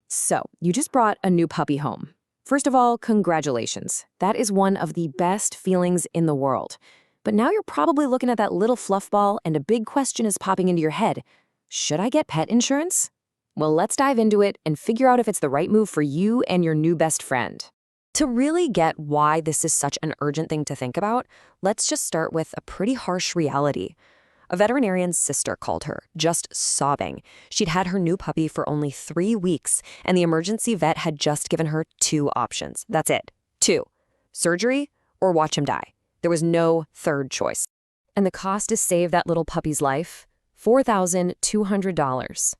So, you just brought a new puppy home. First of all, congratulations. That is one of the best feelings in the world. But now you're probably looking at that little fluff ball, and a big question is popping into your head. Should I get pet insurance? Well, let's dive into it and figure out if it's the right move for you and your new best friend. To really get why this is such an urgent thing to think about, let's just start with a pretty harsh reality. A veterinarian's sister called her, just sobbing. She'd had her new puppy for only 3 weeks, and the emergency vet had just given her 2 options. That's it. 2. Surgery or watch him die. There was no third choice. And the cost to save that little puppy's life? $4,200.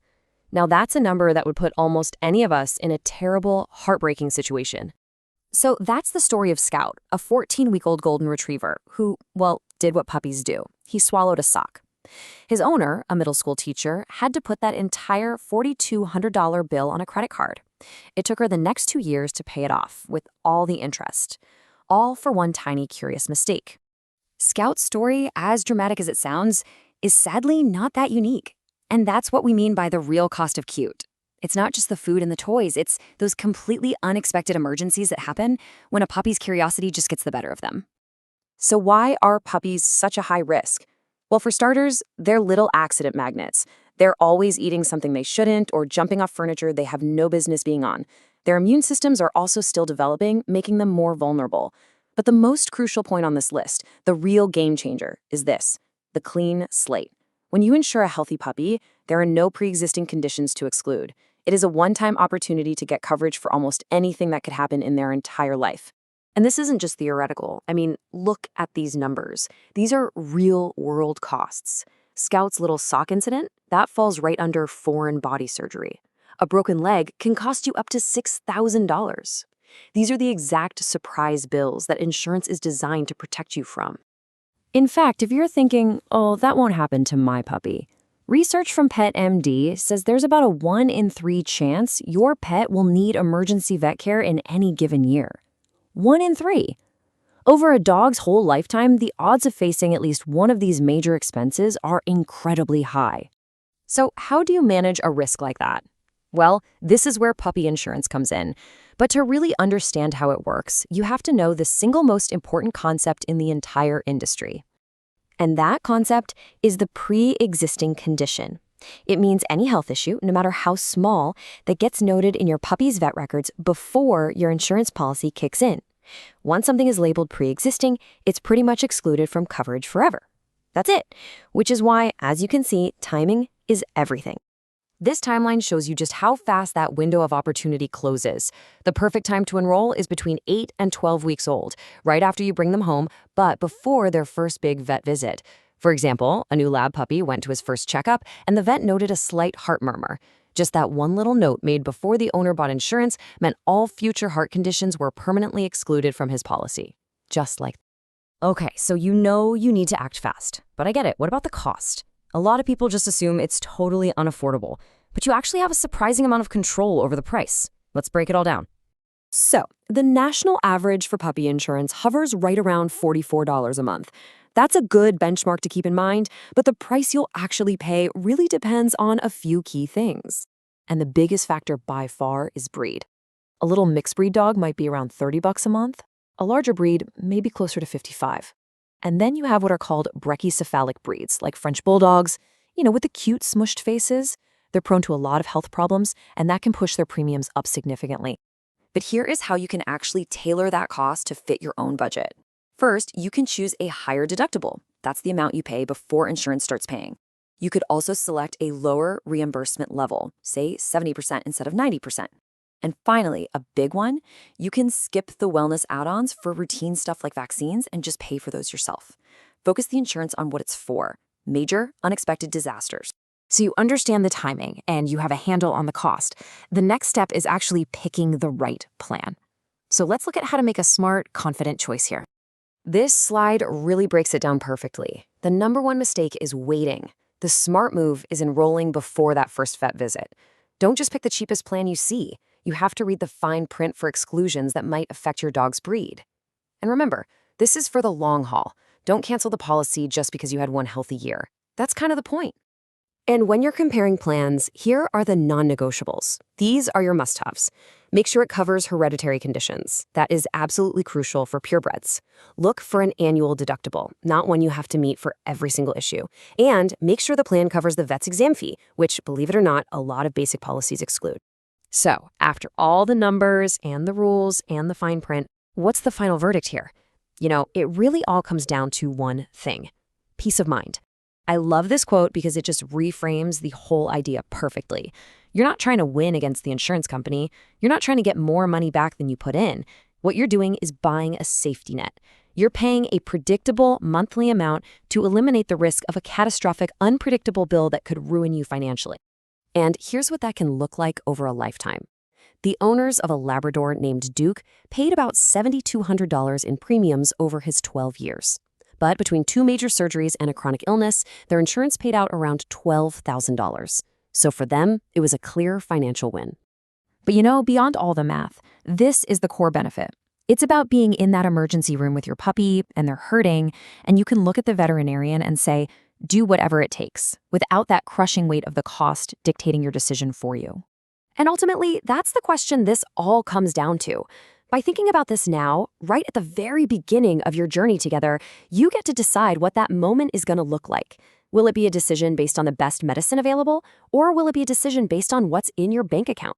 Now that's a number that would put almost any of us in a terrible, heartbreaking situation. So that's the story of Scout, a 14-week-old golden retriever who, well, did what puppies do. He swallowed a sock. His owner, a middle school teacher, had to put that entire $4,200 bill on a credit card. It took her the next 2 years to pay it off, with all the interest. All for one tiny, curious mistake. Scout's story, as dramatic as it sounds, is sadly not that unique. And that's what we mean by the real cost of cute. It's not just the food and the toys, it's those completely unexpected emergencies that happen when a puppy's curiosity just gets the better of them. So why are puppies such a high risk? Well, for starters, they're little accident magnets. They're always eating something they shouldn't or jumping off furniture they have no business being on. Their immune systems are also still developing, making them more vulnerable. But the most crucial point on this list, the real game changer, is this: the clean slate. When you insure a healthy puppy, there are no pre-existing conditions to exclude. It is a one-time opportunity to get coverage for almost anything that could happen in their entire life. And this isn't just theoretical. I mean, look at these numbers. These are real-world costs. Scout's little sock incident, that falls right under foreign body surgery. A broken leg can cost you up to $6,000. These are the exact surprise bills that insurance is designed to protect you from. In fact, if you're thinking, oh, that won't happen to my puppy, research from PetMD says there's about a 1 in 3 chance your pet will need emergency vet care in any given year. 1 in 3. Over a dog's whole lifetime, the odds of facing at least one of these major expenses are incredibly high. So how do you manage a risk like that? Well, this is where puppy insurance comes in. But to really understand how it works, you have to know the single most important concept in the entire industry. And that concept is the pre-existing condition. It means any health issue, no matter how small, that gets noted in your puppy's vet records before your insurance policy kicks in. Once something is labeled pre-existing, it's pretty much excluded from coverage forever. That's it, which is why, as you can see, timing is everything. This timeline shows you just how fast that window of opportunity closes. The perfect time to enroll is between 8 and 12 weeks old, right after you bring them home, but before their first big vet visit. For example, a new lab puppy went to his first checkup, and the vet noted a slight heart murmur. Just that one little note made before the owner bought insurance meant all future heart conditions were permanently excluded from his policy. Just like that. Okay, so you know you need to act fast. But I get it. What about the cost? A lot of people just assume it's totally unaffordable, but you actually have a surprising amount of control over the price. Let's break it all down. So, the national average for puppy insurance hovers right around $44 a month. That's a good benchmark to keep in mind, but the price you'll actually pay really depends on a few key things. And the biggest factor by far is breed. A little mixed breed dog might be around $30 a month. A larger breed may be closer to $55. And then you have what are called brachycephalic breeds, like French bulldogs, with the cute smushed faces. They're prone to a lot of health problems, and that can push their premiums up significantly. But here is how you can actually tailor that cost to fit your own budget. First, you can choose a higher deductible. That's the amount you pay before insurance starts paying. You could also select a lower reimbursement level, say 70% instead of 90%. And finally, a big one, you can skip the wellness add-ons for routine stuff like vaccines and just pay for those yourself. Focus the insurance on what it's for: major, unexpected disasters. So you understand the timing and you have a handle on the cost. The next step is actually picking the right plan. So let's look at how to make a smart, confident choice here. This slide really breaks it down perfectly. The number one mistake is waiting. The smart move is enrolling before that first vet visit. Don't just pick the cheapest plan you see. You have to read the fine print for exclusions that might affect your dog's breed. And remember, this is for the long haul. Don't cancel the policy just because you had one healthy year. That's kind of the point. And when you're comparing plans, here are the non-negotiables. These are your must-haves. Make sure it covers hereditary conditions. That is absolutely crucial for purebreds. Look for an annual deductible, not one you have to meet for every single issue. And make sure the plan covers the vet's exam fee, which, believe it or not, a lot of basic policies exclude. So, after all the numbers and the rules and the fine print, what's the final verdict here? It really all comes down to one thing: peace of mind. I love this quote because it just reframes the whole idea perfectly. You're not trying to win against the insurance company. You're not trying to get more money back than you put in. What you're doing is buying a safety net. You're paying a predictable monthly amount to eliminate the risk of a catastrophic, unpredictable bill that could ruin you financially. And here's what that can look like over a lifetime. The owners of a Labrador named Duke paid about $7,200 in premiums over his 12 years. But between 2 major surgeries and a chronic illness, their insurance paid out around $12,000. So for them, it was a clear financial win. But beyond all the math, this is the core benefit. It's about being in that emergency room with your puppy and they're hurting, and you can look at the veterinarian and say, do whatever it takes, without that crushing weight of the cost dictating your decision for you. And ultimately, that's the question this all comes down to. By thinking about this now, right at the very beginning of your journey together, you get to decide what that moment is going to look like. Will it be a decision based on the best medicine available, or will it be a decision based on what's in your bank account?